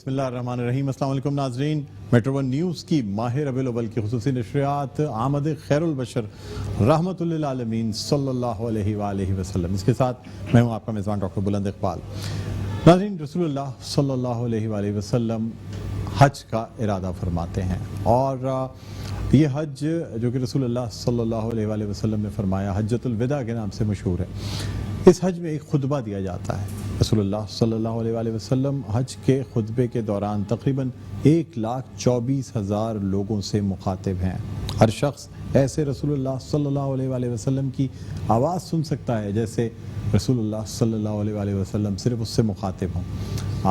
بسم اللہ الرحمن الرحیم۔ السلام علیکم ناظرین، میٹرو ون نیوز کی ماہ ربیع الاول کی خصوصی نشریات آمد خیر البشر رحمت للعالمین صلی اللہ علیہ وآلہ وسلم، اس کے ساتھ میں ہوں آپ کا میزبان ڈاکٹر بلند اقبال۔ ناظرین، رسول اللہ صلی اللہ علیہ وآلہ وسلم حج کا ارادہ فرماتے ہیں، اور یہ حج جو کہ رسول اللہ صلی اللہ علیہ وآلہ وسلم نے فرمایا حجۃ الوداع کے نام سے مشہور ہے۔ اس حج میں ایک خطبہ دیا جاتا ہے۔ رسول اللہ صلی اللہ علیہ وآلہ وسلم حج کے خطبے کے دوران تقریباً 1,24,000 لوگوں سے مخاطب ہیں۔ ہر شخص ایسے رسول اللہ صلی اللہ علیہ وآلہ وسلم کی آواز سن سکتا ہے جیسے رسول اللہ صلی اللہ علیہ وآلہ وسلم صرف اس سے مخاطب ہوں۔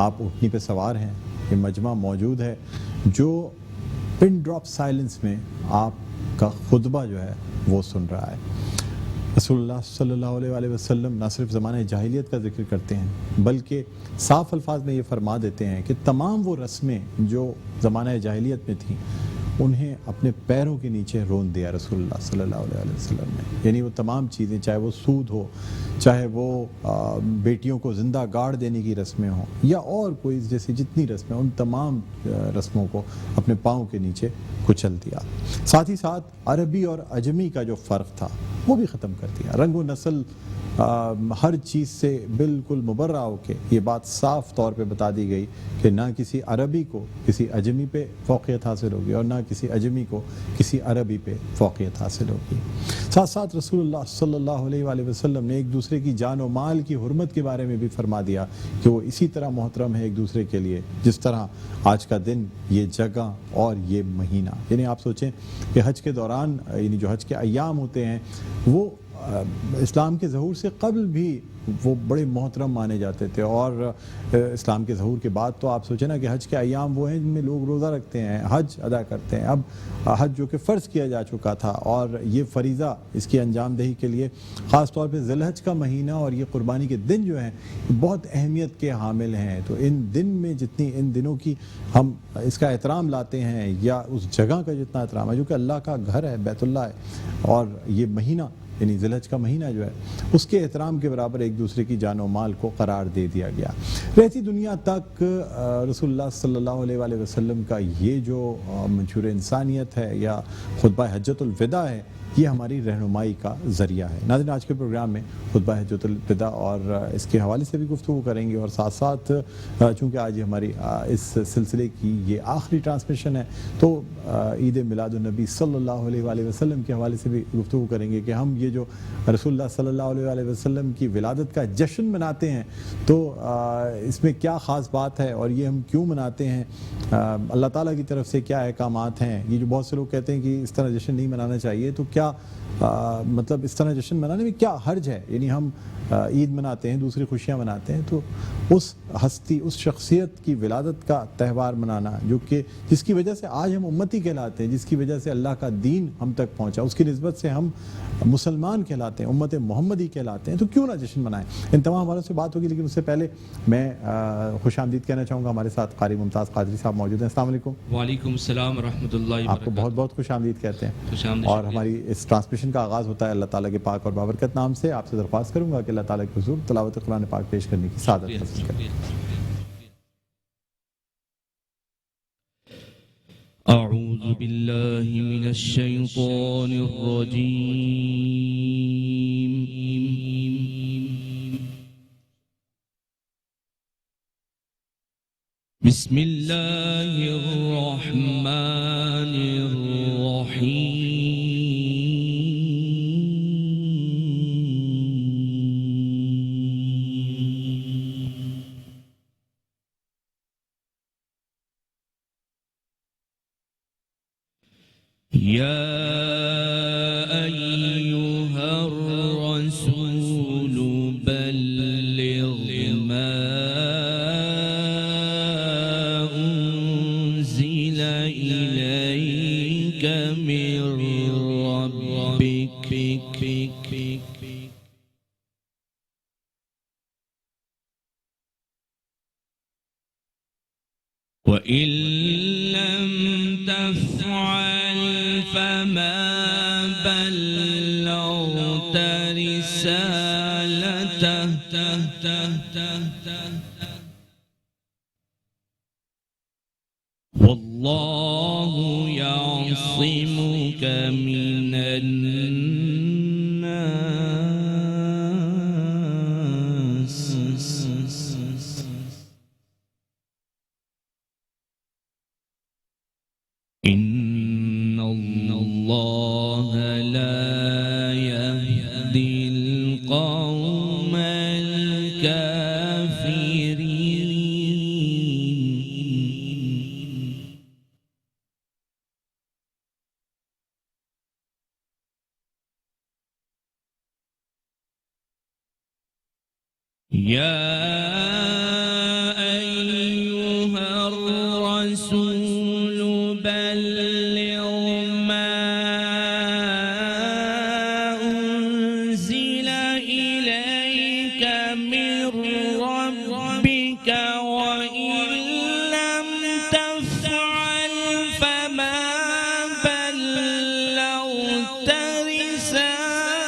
آپ اونٹنی پہ سوار ہیں، یہ مجمع موجود ہے جو پن ڈراپ سائلنس میں آپ کا خطبہ جو ہے وہ سن رہا ہے۔ رسول اللہ صلی اللہ علیہ وآلہ وسلم نہ صرف زمانہ جاہلیت کا ذکر کرتے ہیں بلکہ صاف الفاظ میں یہ فرما دیتے ہیں کہ تمام وہ رسمیں جو زمانہ جاہلیت میں تھیں انہیں اپنے پیروں کے نیچے رون دیا رسول اللہ صلی اللہ علیہ وآلہ وسلم نے۔ یعنی وہ تمام چیزیں، چاہے وہ سود ہو، چاہے وہ بیٹیوں کو زندہ گاڑ دینے کی رسمیں ہوں، یا اور کوئی جیسی جتنی رسمیں، ان تمام رسموں کو اپنے پاؤں کے نیچے کچل دیا۔ ساتھ ہی ساتھ عربی اور عجمی کا جو فرق تھا وہ بھی ختم کر دیا۔ رنگ و نسل ہر چیز سے بالکل مبرہ ہو کے یہ بات صاف طور پہ بتا دی گئی کہ نہ کسی عربی کو کسی عجمی پہ فوقیت حاصل ہوگی اور نہ کسی عجمی کو کسی عربی پہ فوقیت حاصل ہوگی۔ ساتھ ساتھ رسول اللہ صلی اللہ علیہ وآلہ وسلم نے ایک دوسرے کی جان و مال کی حرمت کے بارے میں بھی فرما دیا کہ وہ اسی طرح محترم ہے ایک دوسرے کے لیے جس طرح آج کا دن، یہ جگہ اور یہ مہینہ۔ یعنی آپ سوچیں کہ حج کے دوران، یعنی جو حج کے ایام ہوتے ہیں وہ اسلام کے ظہور سے قبل بھی وہ بڑے محترم مانے جاتے تھے، اور اسلام کے ظہور کے بعد تو آپ سوچیں نا کہ حج کے ایام وہ ہیں جن میں لوگ روزہ رکھتے ہیں، حج ادا کرتے ہیں۔ اب حج جو کہ فرض کیا جا چکا تھا، اور یہ فریضہ اس کی انجام دہی کے لیے خاص طور پہ ذی الحج کا مہینہ اور یہ قربانی کے دن جو ہیں بہت اہمیت کے حامل ہیں۔ تو ان دن میں جتنی ان دنوں کی ہم اس کا احترام لاتے ہیں، یا اس جگہ کا جتنا احترام ہے جو کہ اللہ کا گھر ہے، بیت اللہ ہے، اور یہ مہینہ یعنی ذی الحج کا مہینہ جو ہے اس کے احترام کے برابر ایک دوسرے کی جان و مال کو قرار دے دیا گیا۔ رہتی دنیا تک رسول اللہ صلی اللہ علیہ وآلہ وسلم کا یہ جو منشور انسانیت ہے یا خطبہ حجۃ الوداع ہے، یہ ہماری رہنمائی کا ذریعہ ہے۔ ناظرین، آج کے پروگرام میں خطبہ حجۃ الوداع اور اس کے حوالے سے بھی گفتگو کریں گے، اور ساتھ ساتھ چونکہ آج ہماری اس سلسلے کی یہ آخری ٹرانسمیشن ہے تو عید میلاد النبی صلی اللہ علیہ وآلہ وسلم کے حوالے سے بھی گفتگو کریں گے کہ ہم یہ جو رسول اللہ صلی اللہ علیہ وآلہ وسلم کی ولادت کا جشن مناتے ہیں تو اس میں کیا خاص بات ہے اور یہ ہم کیوں مناتے ہیں، اللہ تعالیٰ کی طرف سے کیا احکامات ہیں۔ یہ جو بہت سے لوگ کہتے ہیں کہ اس طرح جشن نہیں منانا چاہیے، تو کیا مطلب اس طرح جشن منانے میں کیا حرج ہے؟ یعنی ہم عید مناتے ہیں، دوسری خوشیاں مناتے ہیں، تو اس ہستی، اس شخصیت کی ولادت کا تہوار منانا جو کہ جس کی وجہ سے آج ہم امتی کہلاتے ہیں، جس کی وجہ سے اللہ کا دین ہم تک پہنچا، اس کی نسبت سے ہم مسلمان کہلاتے ہیں، امت محمدی کہلاتے ہیں، تو کیوں نہ جشن منائیں۔ ان تمام حوالوں سے بات ہوگی، لیکن اس سے پہلے میں خوش آمدید کہنا چاہوں گا۔ ہمارے ساتھ قاری ممتاز قادری صاحب موجود ہیں۔ السلام علیکم۔ وعلیکم السلام ورحمۃ اللہ وبرکاتہ۔ آپ کو بہت بہت خوش آمدید کہتے ہیں۔ خوش آمدید۔ اور ہماری اس ٹرانسمیشن کا آغاز ہوتا ہے اللہ تعالیٰ کے پاک اور بابرکت نام سے۔ آپ سے درخواست کروں گا کہ اللہ تعالیٰ کے حضور تلاوت قرآن پاک پیش کرنے کی سعادت حاصل کریں۔ اعوذ باللہ من الشیطان الرجیم، بسم اللہ الرحمن الرحیم۔ یا ایہا الرسول بلغ ما انزل الیک من ربک وَإِن لَّمْ تَفْعَلْ فَمَا بَلَّغْتَ رِسَالَتَهُ والله يعصمك من الناس إن الله لا يهدي القوم الكافرين. يا أيها الرسول بلغ ما أنزل إليك من ربك وإن لم تفعل فما بلغت رسالته.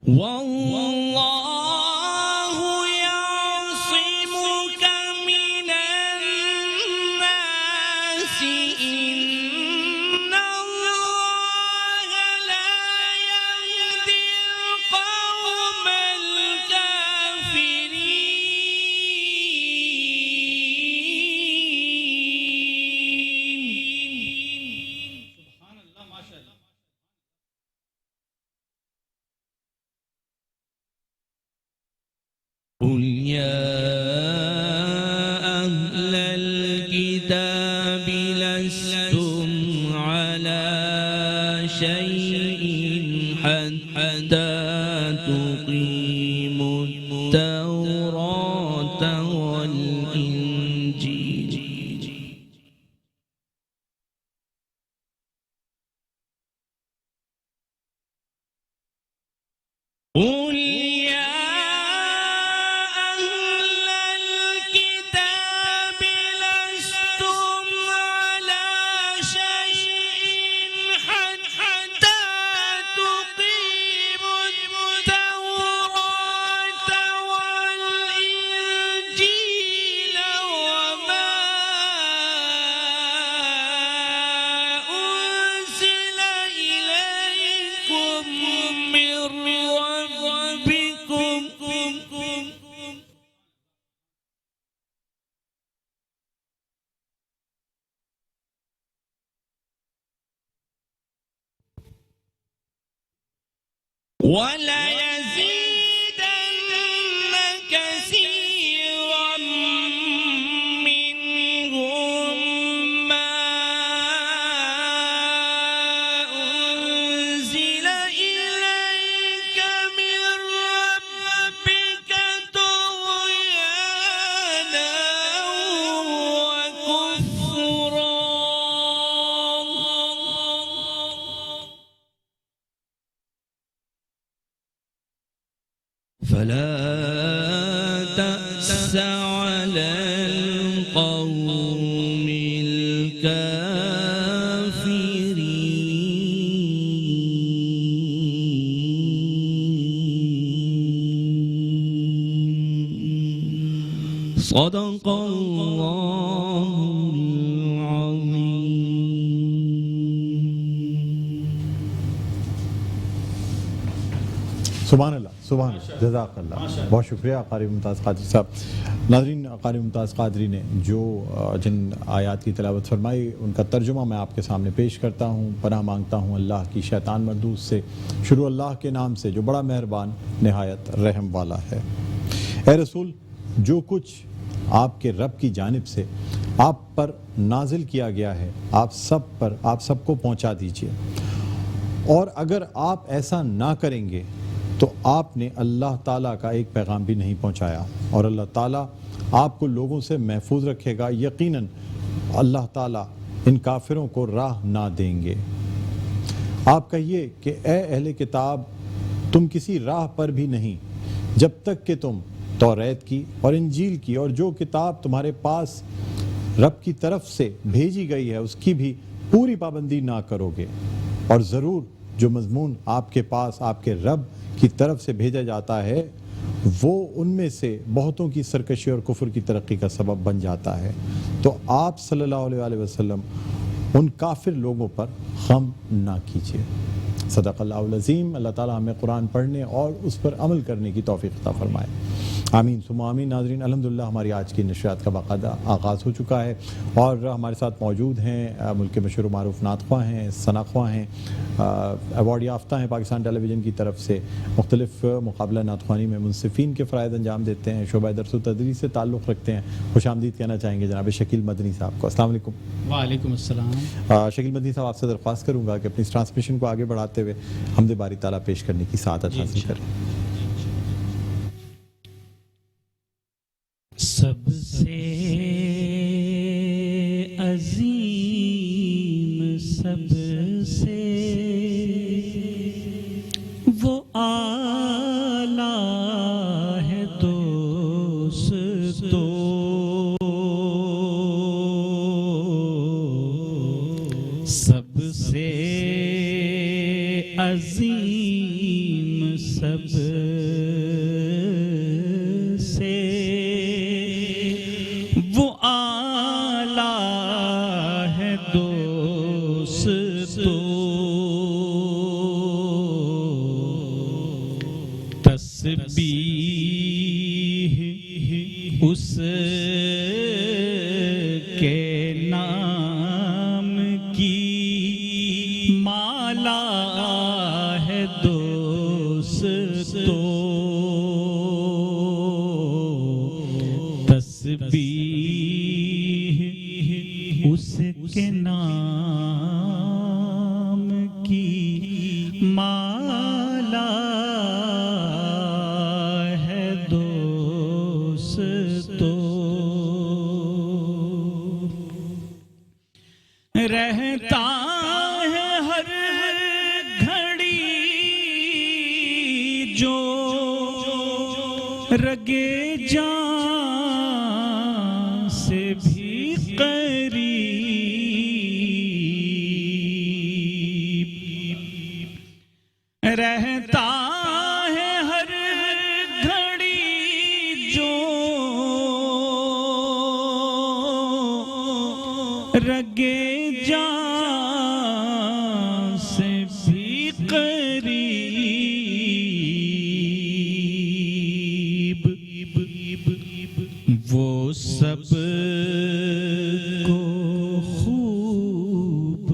والله يعصمك من الناس إن الله لا يهدي القوم الكافرين. قل يا أهل الكتاب لستم على شيء حتى تقيموا التوراة والإنجيل. قل يا أهل الكتاب لستم على شيء حتى تقيموا التوراة والإنجيل وما أنزل إليكم من ربكم. وليزيدن كثيرا منهم ما أنزل إليك من ربك طغيانا وكفرا. فلا تأس على القوم الكافرين. صدق الله العظيم. سبحان اللہ، سبحان اللہ، جزاک اللہ، بہت شکریہ قاری ممتاز قادری صاحب۔ ناظرین، قاری ممتاز قادری نے جو جن آیات کی تلاوت فرمائی ان کا ترجمہ میں آپ کے سامنے پیش کرتا ہوں۔ پناہ مانگتا ہوں اللہ کی شیطان مردود سے۔ شروع اللہ کے نام سے جو بڑا مہربان نہایت رحم والا ہے۔ اے رسول، جو کچھ آپ کے رب کی جانب سے آپ پر نازل کیا گیا ہے آپ سب کو پہنچا دیجیے، اور اگر آپ ایسا نہ کریں گے تو آپ نے اللہ تعالیٰ کا ایک پیغام بھی نہیں پہنچایا، اور اللہ تعالیٰ آپ کو لوگوں سے محفوظ رکھے گا۔ یقیناً اللہ تعالیٰ ان کافروں کو راہ نہ دیں گے۔ آپ کہیے کہ اے اہل کتاب، تم کسی راہ پر بھی نہیں جب تک کہ تم توریت کی اور انجیل کی اور جو کتاب تمہارے پاس رب کی طرف سے بھیجی گئی ہے اس کی بھی پوری پابندی نہ کرو گے، اور ضرور جو مضمون آپ کے پاس آپ کے رب کی طرف سے بھیجا جاتا ہے وہ ان میں سے بہتوں کی سرکشی اور کفر کی ترقی کا سبب بن جاتا ہے، تو آپ صلی اللہ علیہ وآلہ وسلم ان کافر لوگوں پر غم نہ کیجیے۔ صدق اللہ العظیم۔ اللہ تعالیٰ ہمیں قرآن پڑھنے اور اس پر عمل کرنے کی توفیق عطا فرمائے، آمین ثم آمین۔ ناظرین، الحمدللہ ہماری آج کی نشریات کا باقاعدہ آغاز ہو چکا ہے، اور ہمارے ساتھ موجود ہیں ملک کے مشہور و معروف نعت خواں ہیں، ثنا خواں ہیں، ایوارڈ یافتہ ہیں پاکستان ٹیلی ویژن کی طرف سے، مختلف مقابلہ نعت خوانی میں منصفین کے فرائض انجام دیتے ہیں، شعبہ درس و تدریس سے تعلق رکھتے ہیں۔ خوش آمدید کہنا چاہیں گے جناب شکیل مدنی صاحب کو۔ السلام علیکم۔ وعلیکم السلام۔ شکیل مدنی صاحب، آپ سے درخواست کروں گا کہ اپنی اس ٹرانسمیشن کو آگے بڑھاتے ہوئے حمد باری تعالیٰ پیش کرنے کی سعادت حاصل کریں۔ سب سے عظیم، سب سے وہ اعلیٰ ہے دوستو، سب سے عظیم، سب سے وہ اعلیٰ ہے دوستو، تسبیح اس کے نام کی مالا ہے دوستو، تسبیح اس کے نام کی مالا ہے دوستو، رہتا ہے ہر گھڑی جو رگے جان سے بھی قریب، رہتا ہے ہر گھڑی جو رگے جان سے بھی قریب، وہ سب کو خوب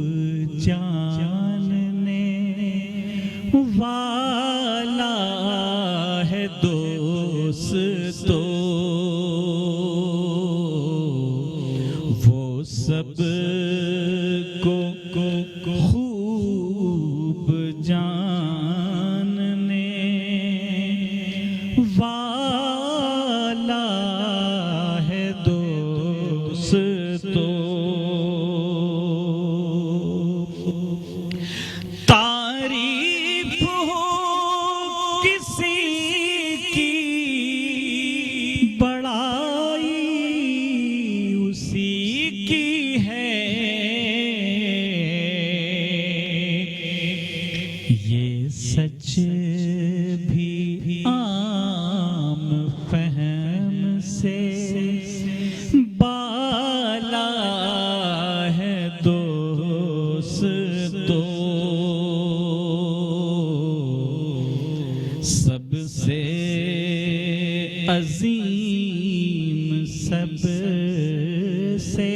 جاننے والا ہے دوستو، وہ سب کو خوب جاننے والا ہے دوستو، تعریف ہو کسی کی بڑائی اسی کی ہے، یہ سچ بھی عام فہم سے بالا ہے دوستو، سب سے عظیم، سب سے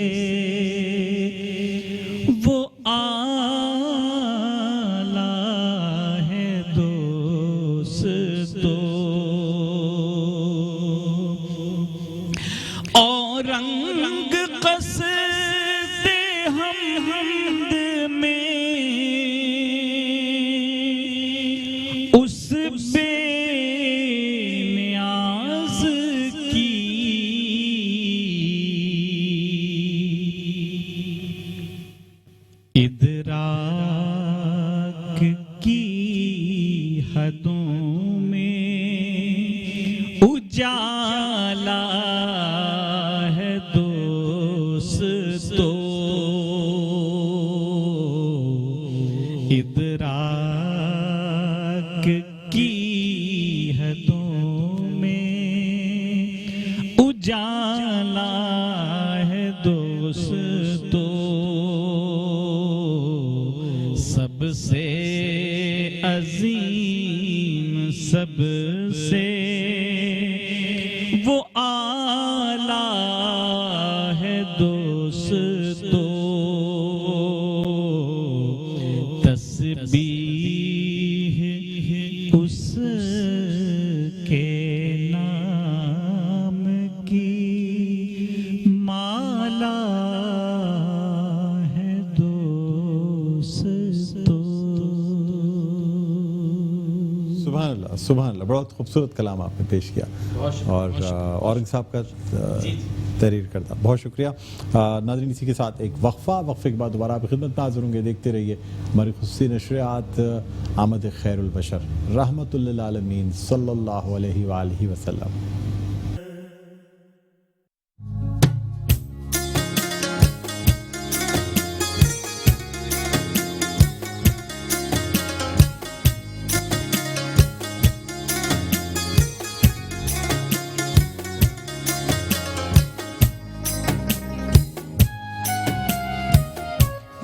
وہ اعلیٰ ہے دوستو، اور رنگ قصد حمد میں اس بے نیاز ادراک کی حدوں میں اجالا ہے دوستو، سب سے عظیم سب سے وہ اعلیٰ ہے دوستو، تسبیح اس کے نام کی مالا ہے دوستو۔ سبحان اللہ سبحان اللہ، بہت خوبصورت کلام آپ نے پیش کیا، اور اورنگ صاحب کا تحریر کردہ، بہت شکریہ۔ ناظرین اسی کے ساتھ ایک وقفے کے بعد دوبارہ آپ کی خدمت میں حاضر ہوں گے۔ دیکھتے رہیے ہماری خصوصی نشریات آمد خیر البشر رحمت للعالمین صلی اللہ علیہ وآلہ وسلم۔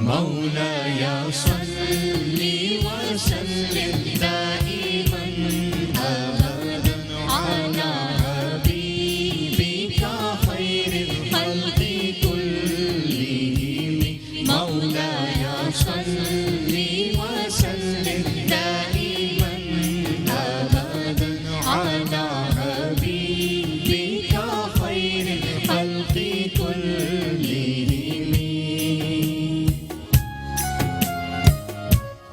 مولاي صل وسلم دائما أبدا على حبيبك خير الخلق كلهم، مولاي صل وسلم دائما أبدا على حبيبك خير الخلق كلهم،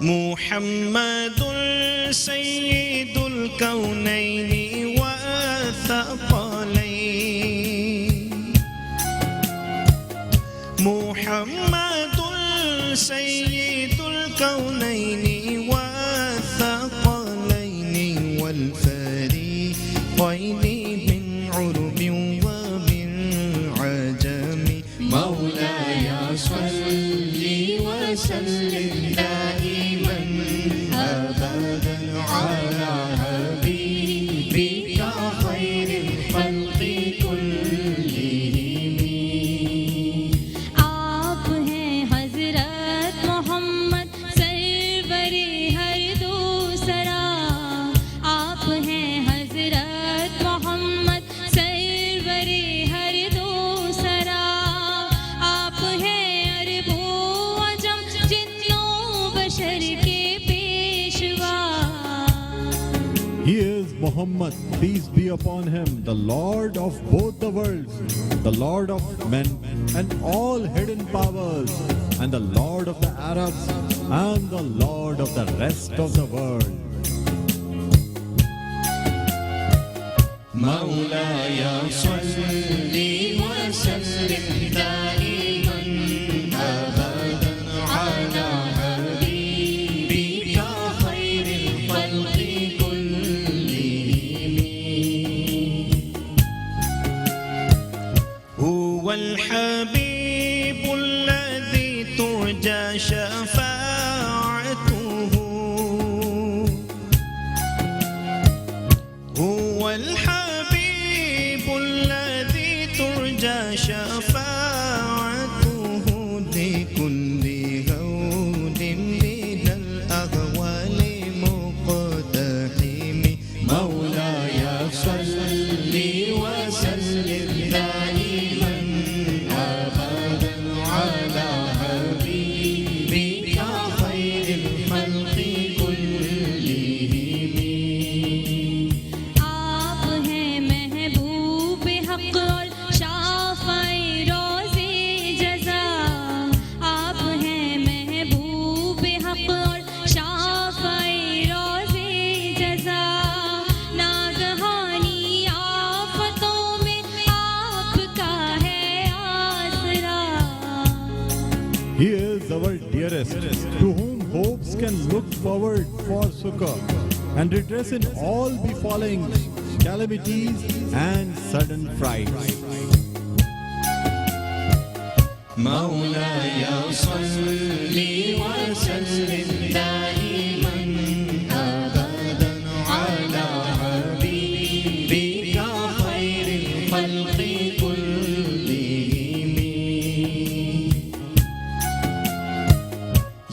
محمد سيد الكونين والثقلين، محمد سيد الكونين والثقلين والفريقين من عرب ومن عجم، مولاي صل وسلم دائما أبدا على حبيبك خير الخلق كلهم۔ آپ ہیں حضرت محمد سرور ہر دوسرا، آپ ہیں حضرت محمد سرور ہر دوسرا، آپ ہیں عرب و عجم جنوں بشر کے پیشوا۔ He is Muhammad, peace be upon him, the Lord of both the worlds, the Lord of men and all hidden powers, and the Lord of the Arabs and the Lord of the rest of the world. مولاي صل وسلم دائما أبدا على حبيبك خير الخلق كلهم، هو الحبيب الذي ترجى شفاعته، هو الحبيب الذي ترجى شفاعته لكل هول من الأهوال مقتحم، مولاي صل وسلم دائما أبدا على حبيبك خير الخلق كلهم، آپ ہیں محبوب حق اور شافع روز جزا، آپ ہیں محبوب حق اور شافع روز جزا، ناگہانی آفتوں میں آپ کا ہے آسرا۔ He is our dearest, to whom hopes can look forward for succor and redress in all befalling calamities and sudden frights. مولاي صل وسلم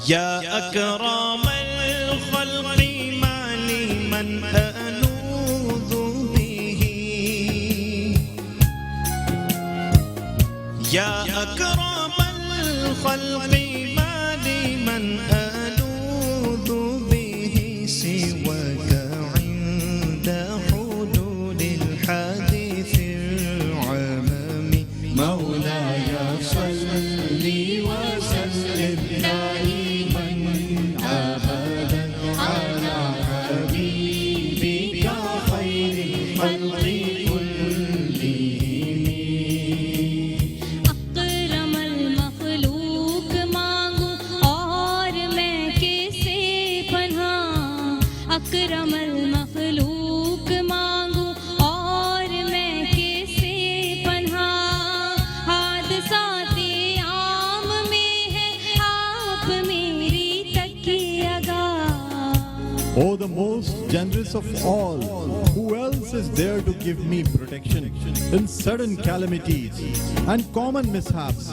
يا أكرم الخلق ما لي من ألوذ به يا أكرم الخلق ما لي من ألوذ به سواك عند حدود الحادث العمم مولاي صل وسلم دائما أبدا على حبيبك خير الخلق كلهم اکرم المخلوق مانگوں اور میں کسے پناہ اکرم المخلوق مانگوں اور میں کسے پناہ حادثات عام میں ہے آپ میری تکیہ گاہ Oh, the most generous of all, who else is there to give me protection in sudden calamities and common mishaps?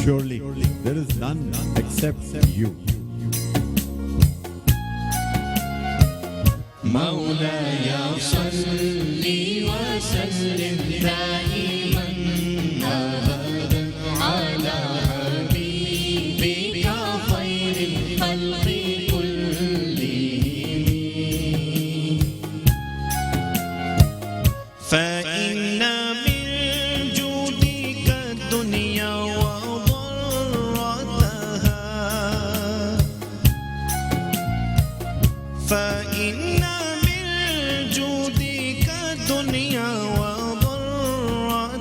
Surely there is none except you. مولاي صل وسلم دائما أبدا على حبيبك خير الخلق كلهم فإن من جودك الدنيا وضرتها فإن من جودك الدنيا وضرتها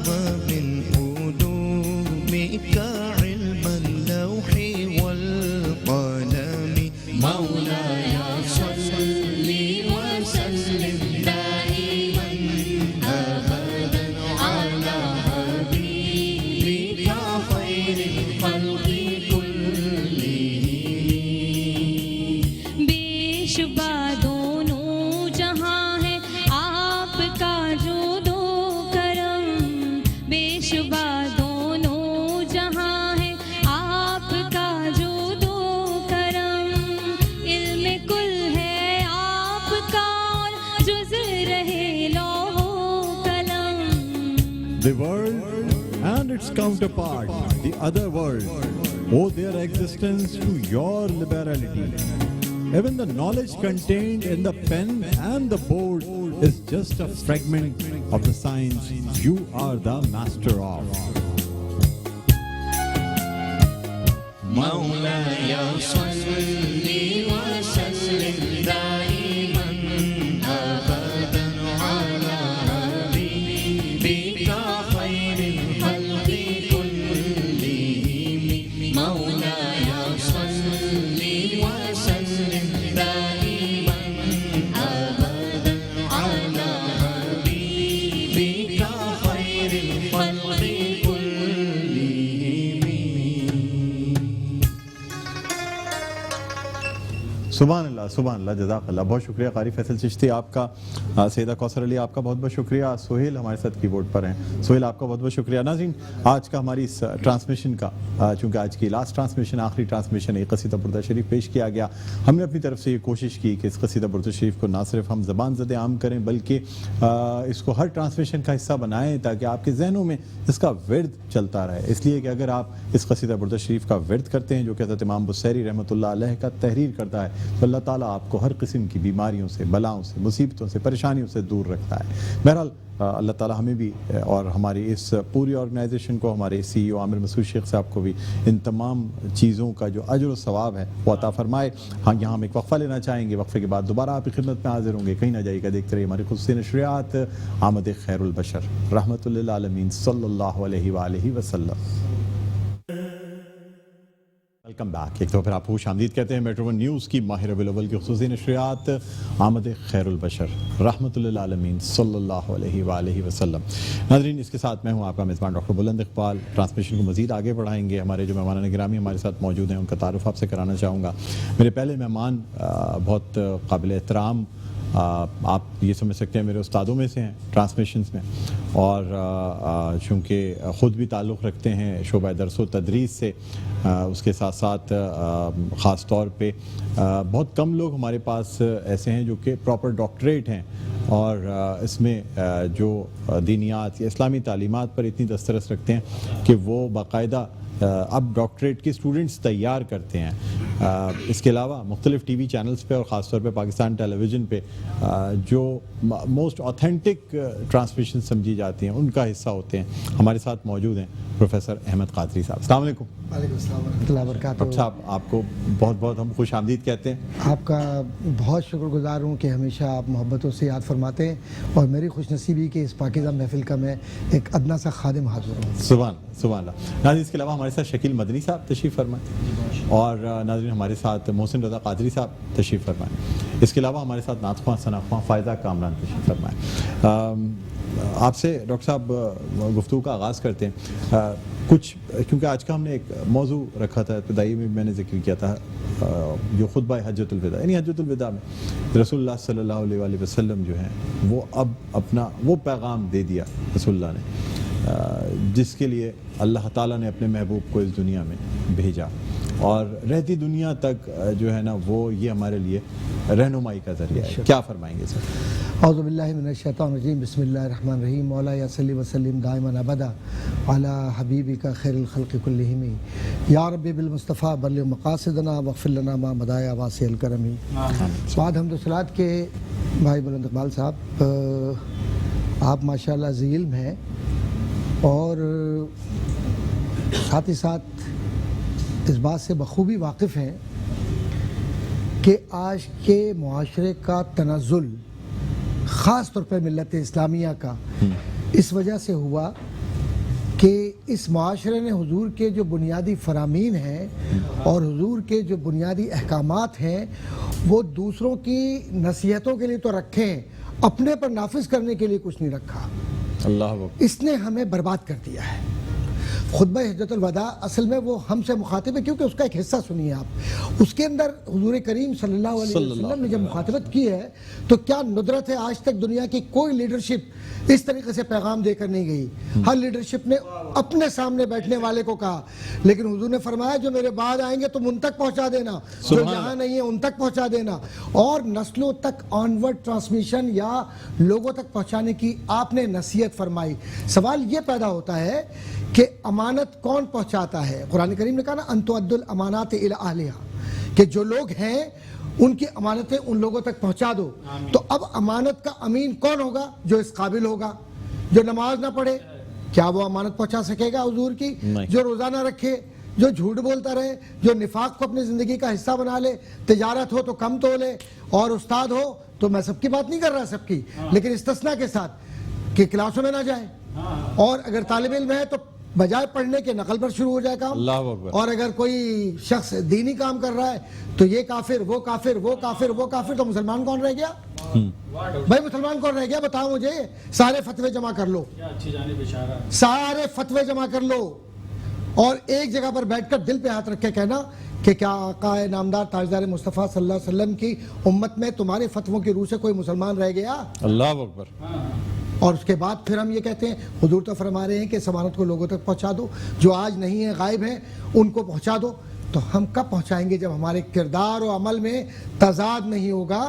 ومن علومك علم اللوح والقلم مولاي صل وسلم دائما أبدا على حبيبك خير الخلق كلهم بے شبہ دونوں جہاں ہے آپ کا جود و کرم بے شبہ دونوں جہاں ہے آپ کا جود و کرم علم کل ہے آپ کا اور جز رہے لوح و قلم The world and its counterpart, the other world, owe their existence to your liberality. Even the knowledge contained in the pen and the board is just a fragment of the science you are the master of. مولاي صل وسلم دائما أبدا على حبيبك خير الخلق كلهم مولاي صل وسلم دائما أبدا على حبيبك خير الخلق كلهم سبحان اللہ جزاک اللہ. بہت شکریہ قاری فیصل چشتی آپ کا. سیدہ کوثر علی آپ کا بہت بہت شکریہ. سہیل ہمارے ساتھ کی بورڈ پر ہیں. سہیل آپ کا بہت بہت شکریہ. ناظرین آج کا ہماری اس ٹرانسمیشن کا چونکہ آج کی لاسٹ ٹرانسمیشن آخری ٹرانسمیشن ایک قصیدہ برد شریف پیش کیا گیا. ہم نے اپنی طرف سے یہ کوشش کی کہ اس قصیدہ برد شریف کو نہ صرف ہم زبان زد عام کریں بلکہ اس کو ہر ٹرانسمیشن کا حصہ بنائیں تاکہ آپ کے ذہنوں میں اس کا ورد چلتا رہے. اس لیے کہ اگر آپ اس قصیدہ برد شریف کا ورد کرتے ہیں جو کہ حضرت امام بصیری رحمۃ اللہ علیہ کا تحریر کرتا ہے تو اللہ تعالیٰ آپ کو ہر قسم کی بیماریوں سے بلاؤں سے مصیبتوں سے پریشانیوں سے دور رکھتا ہے. بہرحال اللہ تعالیٰ ہمیں بھی اور ہماری اس پوری آرگنائزیشن کو ہمارے سی ای او عامر مسعود شیخ صاحب کو بھی ان تمام چیزوں کا جو اجر و ثواب ہے وہ عطا فرمائے. ہاں یہاں ہم ایک وقفہ لینا چاہیں گے. وقفے کے بعد دوبارہ آپ کی خدمت میں حاضر ہوں گے. کہیں نہ جائیے گا, دیکھتے رہیے ہماری خصوصی نشریات آمد خیر البشر رحمۃ للعالمین صلی اللہ علیہ وآلہ وسلم. Welcome back. ایک تو پھر آپ کو خوش آمدید کہتے ہیں میٹرو ون نیوز کی ماہ ربیع الاول کی خصوصی نشریات آمد خیر البشر رحمۃ للعالمین صلی اللہ علیہ وآلہ وسلم. ناظرین اس کے ساتھ میں ہوں آپ کا میزبان ڈاکٹر بلند اقبال. ٹرانسمیشن کو مزید آگے بڑھائیں گے. ہمارے جو مہمان گرامی ہمارے ساتھ موجود ہیں ان کا تعارف آپ سے کرانا چاہوں گا. میرے پہلے مہمان بہت قابل احترام آپ یہ سمجھ سکتے ہیں میرے استادوں میں سے ہیں ٹرانسمیشنز میں, اور چونکہ خود بھی تعلق رکھتے ہیں شعبہ درس و تدریس سے، اس کے ساتھ ساتھ خاص طور پہ بہت کم لوگ ہمارے پاس ایسے ہیں جو کہ پراپر ڈاکٹریٹ ہیں اور اس میں جو دینیات یا اسلامی تعلیمات پر اتنی دسترس رکھتے ہیں کہ وہ باقاعدہ اب ڈاکٹریٹ کے اسٹوڈنٹس تیار کرتے ہیں۔ اس کے علاوہ مختلف ٹی وی چینلز پہ اور خاص طور پہ پاکستان ٹیلی ویژن پہ جو موسٹ آتھینٹک ٹرانسمیشن سمجھی جاتی ہیں ان کا حصہ ہوتے ہیں۔ ہمارے ساتھ موجود ہیں پروفیسر احمد قادری صاحب۔ السلام علیکم۔ وعلیکم السلام ورحمۃ اللہ وبرکاتہ۔ ڈاکٹر صاحب آپ کو بہت بہت ہم خوش آمدید کہتے ہیں۔ آپ کا بہت شکر گزار ہوں کہ ہمیشہ آپ محبتوں سے یاد فرماتے ہیں، اور میری خوش نصیبی کہ اس پاکیزہ محفل کا میں ایک ادنا سا خادم حاضر ہوں۔ سبحان اللہ۔ ناظرین اس کے علاوہ ہمارے ساتھ شکیل مدنی صاحب تشریف فرمائیں، اور ناظرین ہمارے ساتھ محسن رضا قادری صاحب تشریف فرمائیں۔ اس کے علاوہ ہمارے ساتھ نعت خواں ثنا خواں فائزہ کامران تشریف فرمائیں۔ آپ سے ڈاکٹر صاحب گفتگو کا آغاز کرتے ہیں۔ کچھ کیونکہ آج کا ہم نے ایک موضوع رکھا تھا، ابتدائی میں میں نے ذکر کیا تھا جو خطبہ حجۃ الوداع، یعنی حجۃ الوداع میں رسول اللہ صلی اللہ علیہ وآلہ وسلم جو ہیں وہ اب اپنا وہ پیغام دے دیا رسول اللہ نے جس کے لیے اللہ تعالیٰ نے اپنے محبوب کو اس دنیا میں بھیجا، اور رہتی دنیا تک جو ہے نا وہ یہ ہمارے لیے رہنمائی کا ذریعہ ہے۔ کیا فرمائیں گے سر؟ اعوذ باللہ من الشیطان الرجیم، بسم اللہ الرحمن الرحیم۔ مولا یا صلی وسلم دائما ابدا علی حبیبک خیر الخلق کلہم، یا رب بالمصطفیٰ بلغ مقاصدنا واغفر لنا ما مدایا واسع الکرم۔ بعد حمد و صلوات کے بھائی بلند اقبال صاحب، آپ ماشاءاللہ ذی علم ہیں اور ساتھ ہی ساتھ اس بات سے بخوبی واقف ہیں کہ آج کے معاشرے کا تنزل خاص طور پر ملت اسلامیہ کا اس وجہ سے ہوا کہ اس معاشرے نے حضور کے جو بنیادی فرامین ہیں اور حضور کے جو بنیادی احکامات ہیں وہ دوسروں کی نصیحتوں کے لیے تو رکھیں، اپنے پر نافذ کرنے کے لیے کچھ نہیں رکھا۔ اللہ اس نے ہمیں برباد کر دیا ہے۔ خطبہ حجۃ الوداع اصل میں وہ ہم سے مخاطب ہے، کیونکہ اس کا ایک حصہ سنیے آپ۔ اس کے اندر حضور کریم صلی اللہ علیہ وسلم نے جب مخاطبت کی ہے تو کیا ندرت ہے، آج تک دنیا کی کوئی لیڈرشپ اس طریقے سے پیغام دے کر نہیں گئی۔ ہر لیڈرشپ نے اپنے سامنے بیٹھنے والے کو کہا، لیکن حضور نے فرمایا جو میرے بعد آئیں گے تم ان تک پہنچا دینا، جو یہاں نہیں ہے ان تک پہنچا دینا، اور نسلوں تک آنورڈ ٹرانسمیشن یا لوگوں تک پہنچانے کی آپ نے نصیحت فرمائی۔ سوال یہ پیدا ہوتا ہے کہ امانت کون پہنچاتا ہے؟ قرآن کریم نے کہا نا ان تؤدوا الامانات الی اہلھا، کہ جو لوگ ہیں ان کی امانتیں ان لوگوں تک پہنچا دو۔ تو اب امانت کا امین کون ہوگا؟ جو اس قابل ہوگا۔ جو نماز نہ پڑھے کیا وہ امانت پہنچا سکے گا حضور کی؟ جو روزہ نہ رکھے، جو جھوٹ بولتا رہے، جو نفاق کو اپنی زندگی کا حصہ بنا لے، تجارت ہو تو کم تولے، اور استاد ہو تو میں سب کی بات نہیں کر رہا سب کی، لیکن استثناء کے ساتھ کہ کلاسوں میں نہ جائے، اور اگر طالب علم ہے تو بجائے پڑھنے کے نقل پر شروع ہو جائے کام، اللہ اکبر، اور اگر کوئی شخص دینی کام کر رہا ہے تو یہ کافر، وہ کافر، وہ کافر، وہ کافر، تو مسلمان کون رہ گیا؟ بھائی مسلمان کون رہ گیا بتاؤ مجھے؟ سارے فتوے جمع کر لو، سارے فتوے جمع کر لو، اور ایک جگہ پر بیٹھ کر دل پہ ہاتھ رکھ کے کہنا کہ کیا آقا نامدار تاجدار مصطفیٰ صلی اللہ علیہ وسلم کی امت میں تمہارے فتووں کی روح سے کوئی مسلمان رہ گیا؟ اللہ اکبر۔ اور اس کے بعد پھر ہم یہ کہتے ہیں، حضور تو فرما رہے ہیں کہ اس امانت کو لوگوں تک پہنچا دو، جو آج نہیں ہیں غائب ہیں ان کو پہنچا دو۔ تو ہم کب پہنچائیں گے؟ جب ہمارے کردار و عمل میں تضاد نہیں ہوگا۔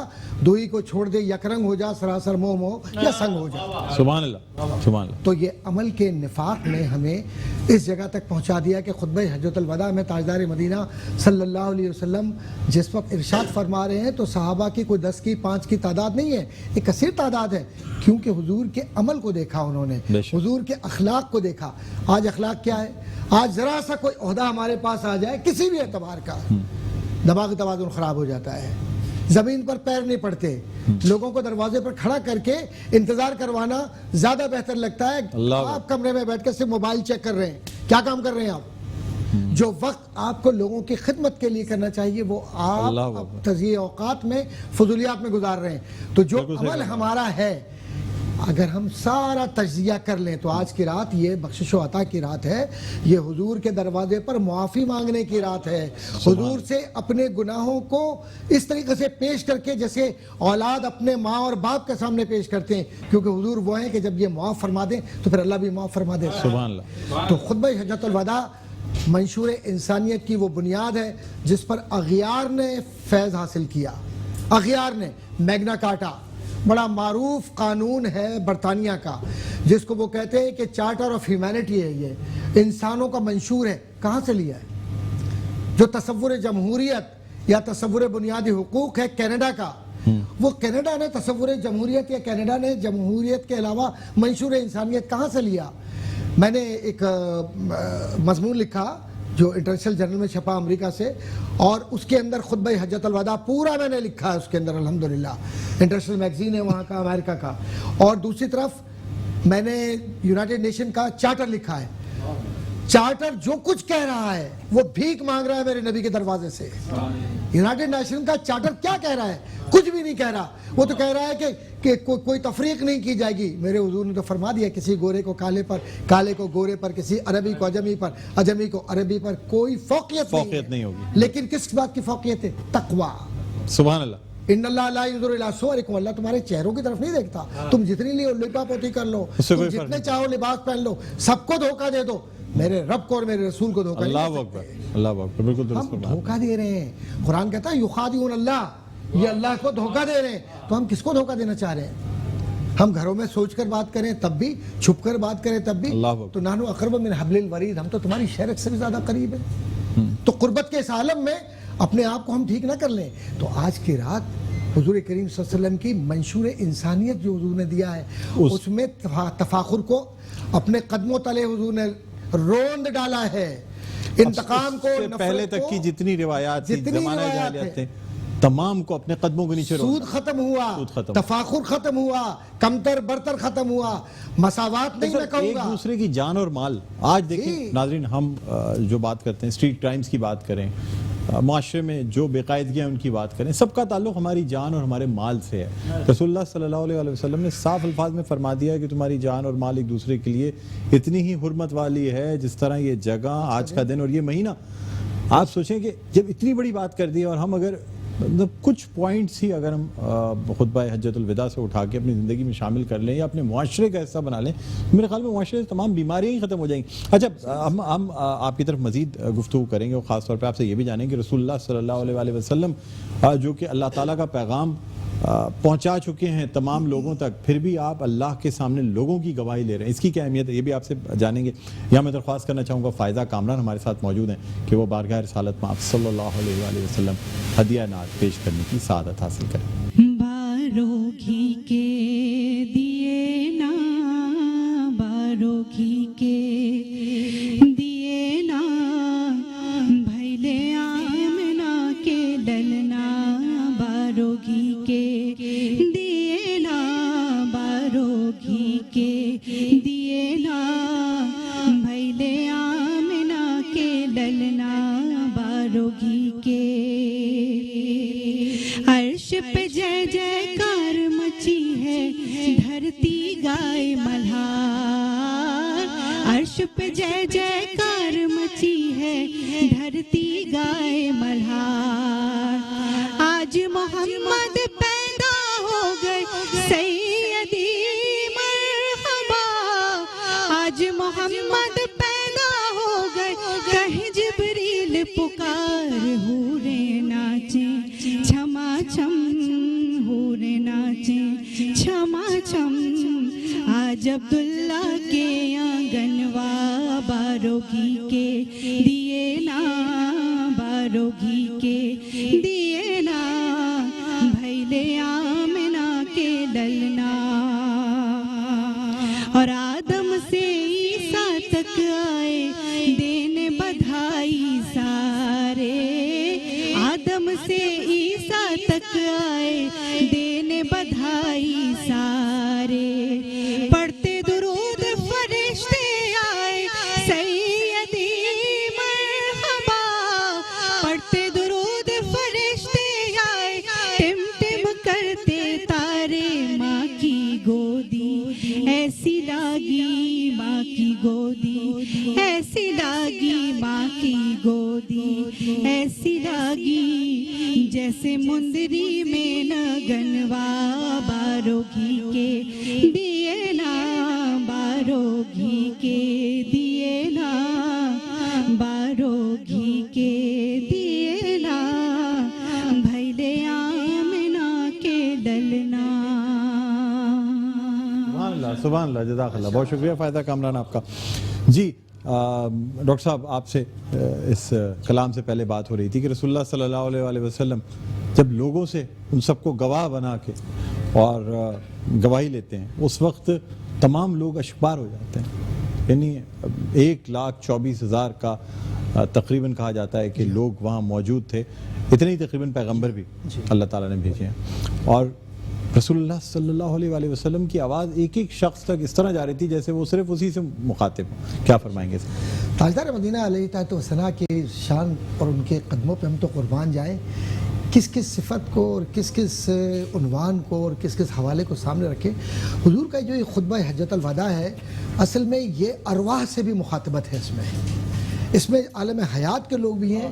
دوئی کو چھوڑ دے یک رنگ ہو جا، سراسر موہ موہ یا سنگ ہو جا۔ سبحان اللہ، سبحان اللہ۔ تو یہ عمل کے نفاق نے ہمیں اس جگہ تک پہنچا دیا کہ خطبہ حجۃ الوداع میں تاجدار مدینہ صلی اللہ علیہ وسلم جس وقت ارشاد فرما رہے ہیں تو صحابہ کی کوئی 10 کی 5 کی تعداد نہیں ہے، ایک کثیر تعداد ہے، کیونکہ حضور کے عمل کو دیکھا انہوں نے، حضور کے اخلاق کو دیکھا۔ آج اخلاق کیا ہے؟ آج ذرا سا کوئی عہدہ ہمارے پاس آ جائے کسی بھی اعتبار کا، دماغی توازن خراب ہو جاتا ہے، زمین پر پیر نہیں پڑتے، لوگوں کو دروازے پر کھڑا کر کے انتظار کروانا زیادہ بہتر لگتا ہے۔ آپ کمرے میں بیٹھ کر صرف موبائل چیک کر رہے ہیں، کیا کام کر رہے ہیں آپ؟ جو وقت آپ کو لوگوں کی خدمت کے لیے کرنا چاہیے وہ آپ تضییع اوقات میں، فضولیات میں گزار رہے ہیں۔ تو جو عمل ہمارا ہے اگر ہم سارا تجزیہ کر لیں تو آج کی رات یہ بخشش و عطا کی رات ہے، یہ حضور کے دروازے پر معافی مانگنے کی رات ہے، حضور سے اپنے گناہوں کو اس طریقے سے پیش کر کے جیسے اولاد اپنے ماں اور باپ کے سامنے پیش کرتے ہیں، کیونکہ حضور وہ ہیں کہ جب یہ معاف فرما دیں تو پھر اللہ بھی معاف فرما دیتا ہے۔ سبحان اللہ۔ تو خطبہ حجۃ الوداع منشور انسانیت کی وہ بنیاد ہے جس پر اغیار نے فیض حاصل کیا۔ اغیار نے میگنا کارٹا بڑا معروف قانون ہے برطانیہ کا، جس کو وہ کہتے ہیں کہ چارٹر آف ہیومینٹی ہے، یہ انسانوں کا منشور ہے۔ کہاں سے لیا ہے؟ جو تصور جمہوریت یا تصور بنیادی حقوق ہے کینیڈا کا، وہ کینیڈا نے تصور جمہوریت یا کینیڈا نے جمہوریت کے علاوہ منشور انسانیت کہاں سے لیا؟ میں نے ایک مضمون لکھا جو انٹرنیشنل جرنل میں چھپا امریکہ سے، اور اس کے اندر خطبہ حجۃ الوداع پورا میں نے لکھا ہے اس کے اندر، الحمدللہ انٹرنیشنل میگزین ہے وہاں کا، امریکہ کا۔ اور دوسری طرف میں نے یونائٹڈ نیشن کا چارٹر لکھا ہے۔ چارٹر جو کچھ کہہ رہا ہے وہ بھیک مانگ رہا ہے میرے نبی کے دروازے سے۔ یونائٹڈ نیشن کا چارٹر کیا کہہ رہا ہے؟ کچھ بھی نہیں کہہ رہا، وہ تو کہہ رہا ہے کہ کوئی تفریق نہیں کی جائے گی۔ میرے حضور نے تو فرما دیا کسی گورے کو کالے پر، کالے کو گورے پر، کسی عربی کو اجمی پر، اجمی کو عربی پر کوئی فوقیت نہیں ہوگی۔ لیکن کس بات کی فوقیت ہے؟ تقویٰ۔ سبحان اللہ۔ ان اللہ لا ينظر الى صورکم، اللہ تمہارے چہروں کی طرف نہیں دیکھتا، تم جتنی لیو لپا پوتی کر لو، تم جتنے چاہو لباس پہن لو، سب کو دھوکہ دے دو، میرے رب کو اور میرے رسول کو دھوکہ نہیں اللہ اکبر، اللہ اکبر، بالکل درست ہم فرمایا۔ دھوکہ دے رہے ہیں۔ قرآن کہتا ہے یخادعون اللہ، یہ اللہ کو دھوکہ دے رہے ہیں۔ تو ہم کس کو دھوکہ دینا چاہ رہے ہیں؟ ہم گھروں میں سوچ کر بات کریں تب بھی، چھپ کر بات کریں تب بھی، تو نحن اقرب من حبل الورید، ہم تو تمہاری شہرک سے بھی زیادہ قریب ہیں۔ تو قربت کے اس عالم میں اپنے آپ کو ہم ٹھیک نہ کر لیں۔ تو آج کی رات حضور کریم صلی اللہ علیہ وسلم کی منشور انسانیت جو حضور نے دیا ہے، اس میں تفاخر کو اپنے قدموں تلے حضور نے روند ڈالا ہے۔ انتقام کو، پہلے تک کی جتنی روایات تھی، زمانہ جاہلیت تھے، تمام کو اپنے قدموں کے نیچے سود ختم ہوا، تفاخر ختم ہوا، کمتر برتر ختم ہوا، مساوات نہیں، میں کہوں ایک گا دوسرے کی جان اور مال۔ آج دیکھیں ناظرین، ہم جو بات کرتے ہیں اسٹریٹ کرائمز کی بات کریں، معاشرے میں جو بے قاعدگیاں ان کی بات کریں، سب کا تعلق ہماری جان اور ہمارے مال سے ہے۔ رسول اللہ صلی اللہ علیہ وسلم نے صاف الفاظ میں فرما دیا ہے کہ تمہاری جان اور مال ایک دوسرے کے لیے اتنی ہی حرمت والی ہے جس طرح یہ جگہ، آج کا دن اور یہ مہینہ۔ آپ سوچیں کہ جب اتنی بڑی بات کر دی اور ہم اگر کچھ پوائنٹس ہی اگر ہم خطبہ حجۃ الوداع سے اٹھا کے اپنی زندگی میں شامل کر لیں یا اپنے معاشرے کا حصہ بنا لیں، میرے خیال میں معاشرے سے تمام بیماریاں ہی ختم ہو جائیں گی۔ اچھا، ہم آپ کی طرف مزید گفتگو کریں گے اور خاص طور پہ آپ سے یہ بھی جانیں گے رسول اللہ صلی اللہ علیہ وسلم جو کہ اللہ تعالیٰ کا پیغام پہنچا چکے ہیں تمام لوگوں تک، پھر بھی آپ اللہ کے سامنے لوگوں کی گواہی لے رہے ہیں، اس کی کیا اہمیت ہے یہ بھی آپ سے جانیں گے۔ یہاں میں درخواست کرنا چاہوں گا فائزہ کامران ہمارے ساتھ موجود ہیں کہ وہ بارگاہ رسالت میں آپ صلی اللہ علیہ وسلم ہدیہ نعت پیش کرنے کی سعادت حاصل کریں۔ بارو گھی کے دیے نا، بارو گھی کے دیے نا، بھیلے آمنا کے ڈلنا، بارو گھی کے دیے نا، بارو گھی کے دیے نا، بھیلے آمنا کے ڈلنا، بارو گھی کے۔ عرش پہ جے جے کار مچی ہے، دھرتی گائے ملہار، عرش پہ جے جے کار مچی ہے، دھرتی گائے ملہار۔ آج محمد پیدا ہو گئے سیدی مرحبا، آج محمد پیدا ہو گئے، کہیں جبریل پکار، حورے ناچیں چھما چھم، حورے ناچیں چھما چھم، آج عبداللہ کے آنگنوا، بارو گھی کے دیے نا، بارو گھی کے دیے نا، بھیلے آمنا کے ڈلنا۔ اور آدم سے عیسیٰ تک آئے دینے بدھائی سارے، آدم سے عیسیٰ تک آئے دینے بدھائی سارے، پڑھتے درود فرشتے آئے سیدی مرحبا، پڑھتے درود فرشتے آئے، ٹم ٹم کرتے تارے، ماں کی گودی گودی ایسی لاگی جیسے مندری میں نگنوا بارو گھی کے دیے نا بارو گھی کے دیے نا بارو گھی کے دیے نا بھیلے آمنا کے ڈلنا. سبحان اللہ جزاک اللہ. بہت شکریہ فائدہ کامران آپ کا. جی ڈاکٹر صاحب آپ سے اس کلام سے پہلے بات ہو رہی تھی کہ رسول اللہ صلی اللہ علیہ وآلہ وسلم جب لوگوں سے ان سب کو گواہ بنا کے اور گواہی لیتے ہیں اس وقت تمام لوگ اشبار ہو جاتے ہیں. یعنی 1,24,000 کا تقریباً کہا جاتا ہے کہ لوگ وہاں موجود تھے. اتنے ہی تقریباً پیغمبر بھی اللہ تعالیٰ نے بھیجے ہیں. اور رسول اللہ صلی اللہ علیہ وآلہ وسلم کی آواز ایک ایک شخص تک اس طرح جا رہی تھی جیسے وہ صرف اسی سے مخاطب ہوں. کیا فرمائیں گے؟ تاجدار مدینہ علیہ طاعت و ثنا کے شان اور ان کے قدموں پہ ہم تو قربان جائیں. کس کس صفت کو اور کس کس عنوان کو اور کس کس حوالے کو سامنے رکھے. حضور کا جو یہ خطبہ حجۃ الوداع ہے اصل میں یہ ارواح سے بھی مخاطبت ہے. اس میں عالم حیات کے لوگ بھی ہیں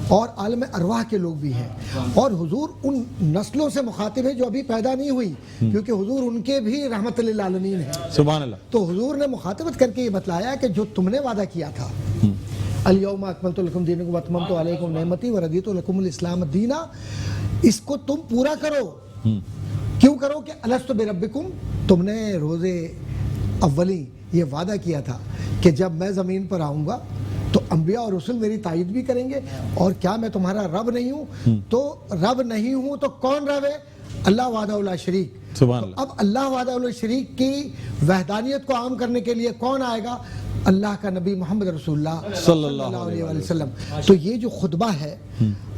اور عالم ارواح کے لوگ بھی ہیں. اور حضور ان نسلوں سے مخاطب ہیں جو ابھی پیدا نہیں ہوئی کیونکہ حضور ان کے بھی رحمت للعالمین ہیں. سبحان اللہ. تو حضور نے مخاطبت کر کے یہ بتلایا کہ جو تم نے وعدہ کیا تھا الیوم اکملت لکم دینکم واتممت علیکم نعمتی ورضیت لکم الاسلام دینا، اس کو تم پورا کرو. کیوں کرو کہ الست بربکم، تم نے روز اولی یہ وعدہ کیا تھا کہ جب میں زمین پر آؤں گا تو انبیاء اور رسول میری تائید بھی کریں گے. اور کیا میں تمہارا رب نہیں ہوں؟ تو رب نہیں ہوں تو کون رب ہے؟ اللہ وحدہ لا شریک. سبحان اللہ. اب اللہ وحدہ لا شریک کی وحدانیت کو عام کرنے کے لیے کون آئے گا؟ اللہ کا نبی محمد رسول اللہ صلی اللہ علیہ وسلم. تو یہ جو خطبہ ہے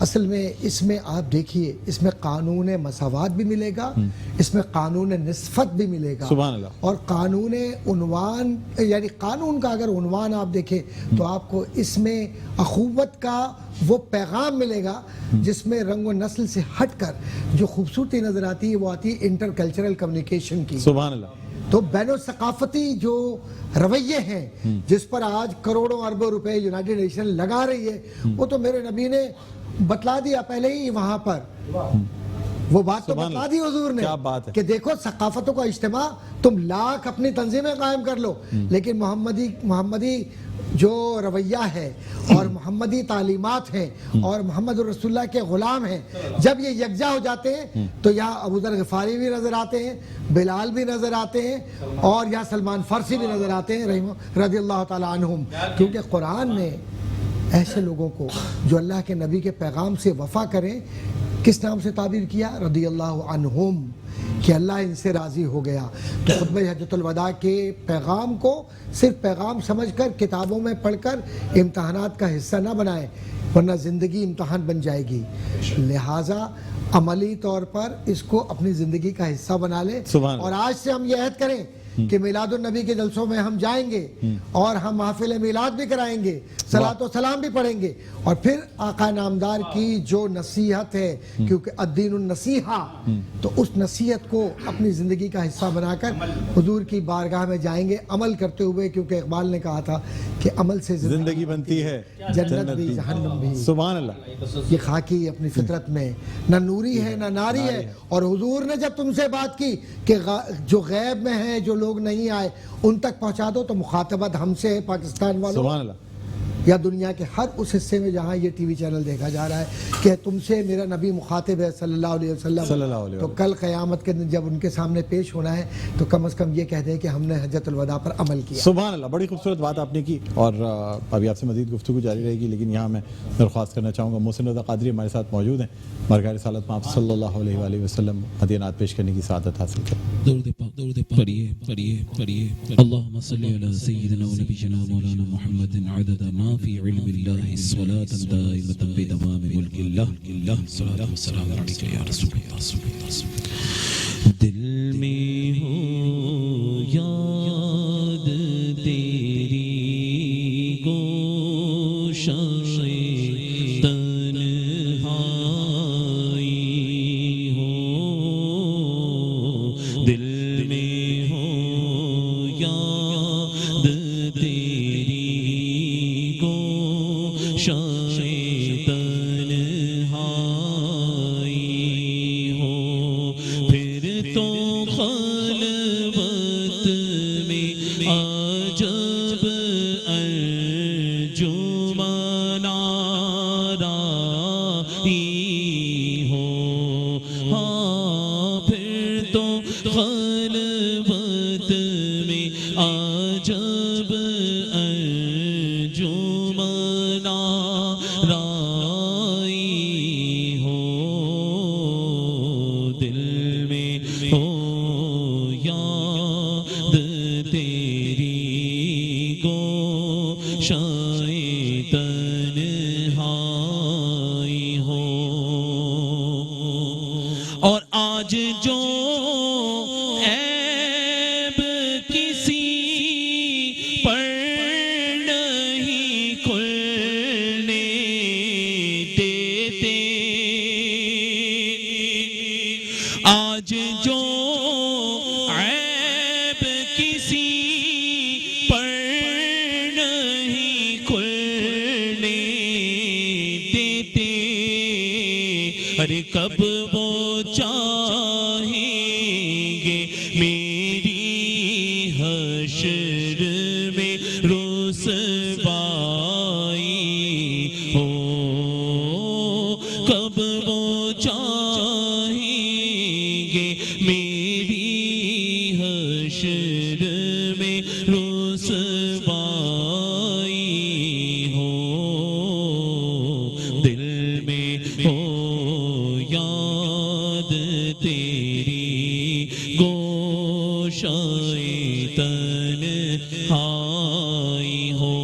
اصل میں اس میں آپ دیکھیے اس میں قانون مساوات بھی ملے گا، اس میں قانون نسبت بھی ملے گا. سبحان اللہ. اور قانون عنوان یعنی قانون کا اگر عنوان آپ دیکھیں تو آپ کو اس میں اخوت کا وہ پیغام ملے گا جس میں رنگ و نسل سے ہٹ کر جو خوبصورتی نظر آتی ہے وہ آتی ہے انٹر کلچرل کمیونیکیشن کی. سبحان اللہ. تو بین الثقافتی جو رویے ہیں جس پر آج کروڑوں اربوں روپے یونائیٹڈ نیشن لگا رہی ہے وہ تو میرے نبی نے بتلا دیا پہلے ہی وہاں پر. وہ بات تو بتلا دی حضور نے کہ دیکھو ثقافتوں کا اجتماع تم لاکھ اپنی تنظیمیں قائم کر لو لیکن محمدی جو رویہ ہے اور محمدی تعلیمات ہیں اور محمد رسول اللہ کے غلام ہیں جب یہ یکجا ہو جاتے ہیں تو یہاں ابو ذر غفاری بھی نظر آتے ہیں، بلال بھی نظر آتے ہیں اور یہاں سلمان فارسی بھی نظر آتے ہیں رضی اللہ تعالیٰ عنہم. کیونکہ قرآن نے ایسے لوگوں کو جو اللہ کے نبی کے پیغام سے وفا کریں کس نام سے تعبیر کیا؟ رضی اللہ عنہم، کہ اللہ ان سے راضی ہو گیا. تو خطبہ حجۃ الوداع کے پیغام کو صرف پیغام سمجھ کر کتابوں میں پڑھ کر امتحانات کا حصہ نہ بنائیں ورنہ زندگی امتحان بن جائے گی. لہٰذا عملی طور پر اس کو اپنی زندگی کا حصہ بنا لیں. اور آج سے ہم یہ عہد کریں کہ میلاد النبی کے جلسوں میں ہم جائیں گے اور ہم محفل میلاد بھی کرائیں گے، صلاۃ و سلام بھی پڑھیں گے. اور پھر آقا نامدار کی جو نصیحت ہے کیونکہ الدین النصیحہ، تو اس نصیحت کو اپنی زندگی کا حصہ بنا کر حضور کی بارگاہ میں جائیں گے عمل کرتے ہوئے. کیونکہ اقبال نے کہا تھا کہ عمل سے زندگی بنتی ہے، جنت بھی جہنم بھی. سبحان اللہ. یہ خاکی اپنی فطرت میں نہ نوری ہے نہ ناری ہے. اور حضور نے جب تم سے بات کی کہ جو غیب میں ہیں جو لوگ نہیں آئے ان تک پہنچا دو، تو مخاطبت ہم سے ہے پاکستان والوں. سبحان اللہ. یا دنیا کے ہر اس حصے میں جہاں یہ ٹی وی چینل دیکھا جا رہا ہے کہ تم سے میرا نبی مخاطب ہے صلی اللہ علیہ وسلم. تو کل قیامت کے دن جب ان کے سامنے پیش ہونا ہے تو کم از کم یہ کہہ دیں کہ ہم نے حجۃ الوداع پر عمل کیا. سبحان اللہ. بڑی خوبصورت بات آپ نے کی اور ابھی آپ سے مزید گفتگو جاری رہے گی لیکن یہاں میں درخواست کرنا چاہوں گا محسن رضا قادری ہمارے ساتھ موجود ہیں. بارگاہ رسالت میں آپ صلی اللہ علیہ وآلہ وسلم مدینات پیش کرنے کی سعادت حاصل کریں. درود پاک پڑھیے. اللهم صل على سيدنا ونبينا مولانا محمد عدد ما في علم الله الصلاة دائمة بدوام ملك الله. صلاة والسلام عليك يا رسول الله. دل میں ہو یاد تیری گوشائے تنہائی ہو، دل میں ہو یاد تیری گوشائے رائی ہو ہاں پھر تو خلوت میں عجب انجمن رائی ہو دل میں ہو یاد تیری گوشائے تنہائی ہو اور آج جو عیب کسی پر نہیں کھلنے دیتے آج جو عیب کسی پر نہیں کھلنے دیتے ارے کب وہ چاہیں گے میری حشر میں رسوائی ہو کب وہ چاہیں گے میری حشر میں رسوائی ہو دل میں ہو یاد تیری گوشائے تنہائی ہو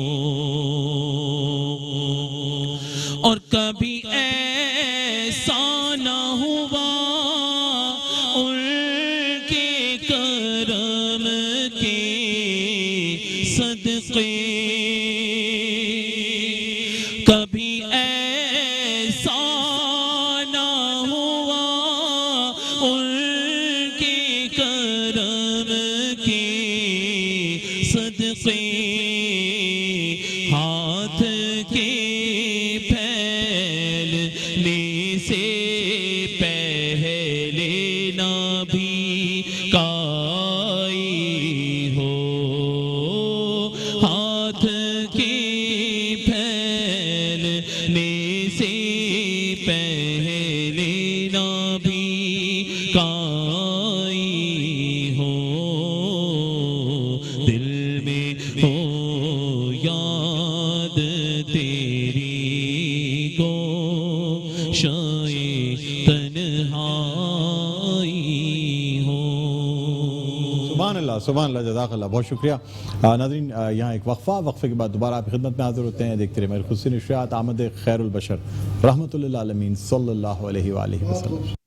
اور کبھی ایسا نہ ہوا ان کے کرم کے صدقے کبھی ایسا نہ ہوا ان کے کرم کے صدقے ہاتھ کے پھیلنے سے پہلے نہ بھی کائی ہو ہاتھ کے پھیلنے سے پہلے نہ بھی کائی ہو دل میں ہو یاد تیری گوشائے تنہائی ہو سبحان اللہ جزاک اللہ بہت شکریہ ناظرین یہاں ایک وقفے کے بعد دوبارہ آپ کی خدمت میں حاضر ہوتے ہیں دیکھتے رہے میرے خصوصی نشریات آمد خیر البشر رحمت للعالمین صلی اللہ علیہ وآلہ وسلم